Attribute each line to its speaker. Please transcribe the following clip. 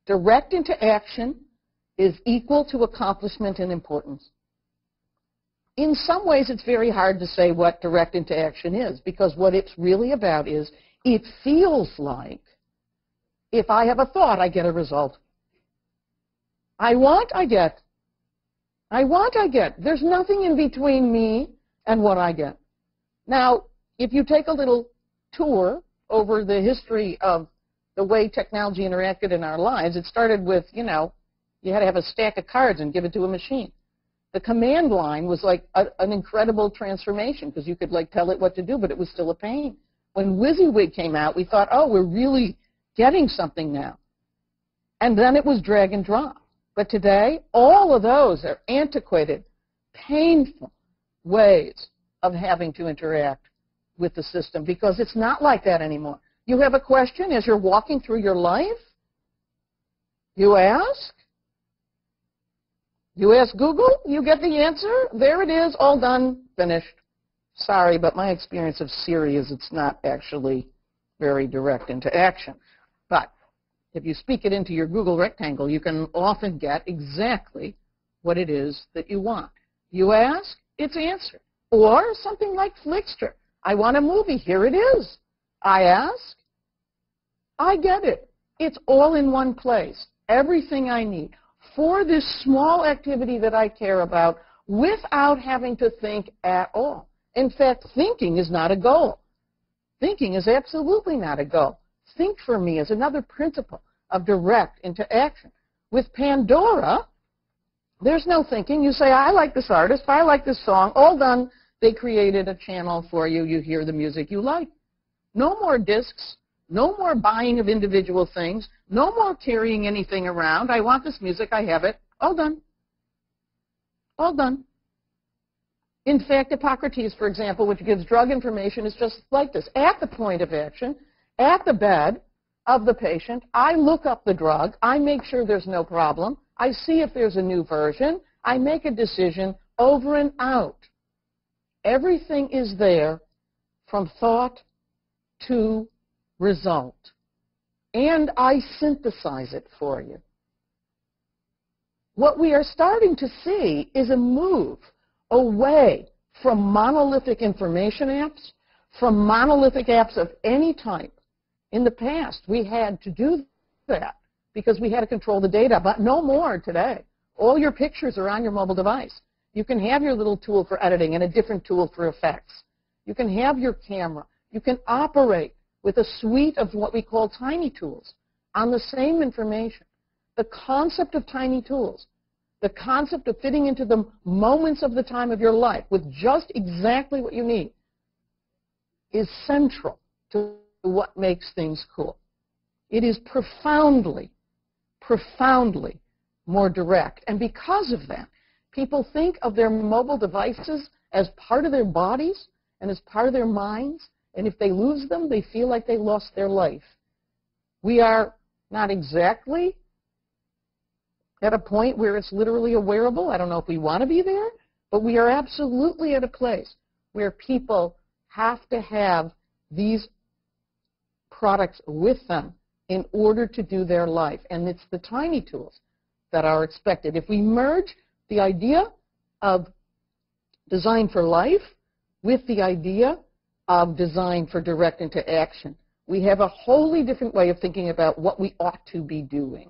Speaker 1: Direct interaction is equal to accomplishment and importance. In some ways, it's very hard to say what direct interaction is, because what it's really about is it feels like if I have a thought, I get a result. I want, I get. I want, I get. There's nothing in between me and what I get. Now, if you take a little tour over the history of the way technology interacted in our lives, it started with, you had to have a stack of cards and give it to a machine. The command line was like an incredible transformation because you could tell it what to do, but it was still a pain. When WYSIWYG came out, we thought, oh, we're really getting something now. And then it was drag and drop. But today, all of those are antiquated, painful ways of having to interact with the system because it's not like that anymore. You have a question as you're walking through your life? You ask? You ask Google, you get the answer. There it is, all done, finished. Sorry, but my experience of Siri is it's not actually very direct into action. But if you speak it into your Google rectangle, you can often get exactly what it is that you want. You ask, it's answered. Or something like Flixster. I want a movie, here it is. I ask, I get it. It's all in one place, everything I need for this small activity that I care about without having to think at all. In fact, thinking is not a goal. Thinking is absolutely not a goal. Think for me is another principle of direct interaction. With Pandora, there's no thinking. You say, I like this artist, I like this song, all done. They created a channel for you. You hear the music you like. No more discs. No more buying of individual things. No more carrying anything around. I want this music. I have it. All done. All done. In fact, Hippocrates, for example, which gives drug information, is just like this. At the point of action, at the bed of the patient, I look up the drug. I make sure there's no problem. I see if there's a new version. I make a decision over and out. Everything is there from thought to result. And I synthesize it for you. What we are starting to see is a move away from monolithic information apps, from monolithic apps of any type. In the past, we had to do that because we had to control the data, but no more today. All your pictures are on your mobile device. You can have your little tool for editing and a different tool for effects. You can have your camera. You can operate with a suite of what we call tiny tools on the same information. The concept of tiny tools, the concept of fitting into the moments of the time of your life with just exactly what you need is central to what makes things cool. It is profoundly, profoundly more direct. And because of that, people think of their mobile devices as part of their bodies and as part of their minds. And if they lose them, they feel like they lost their life. We are not exactly at a point where it's literally a wearable. I don't know if we want to be there, but we are absolutely at a place where people have to have these products with them in order to do their life. And it's the tiny tools that are expected. If we merge the idea of design for life with the idea of design for direct interaction, we have a wholly different way of thinking about what we ought to be doing.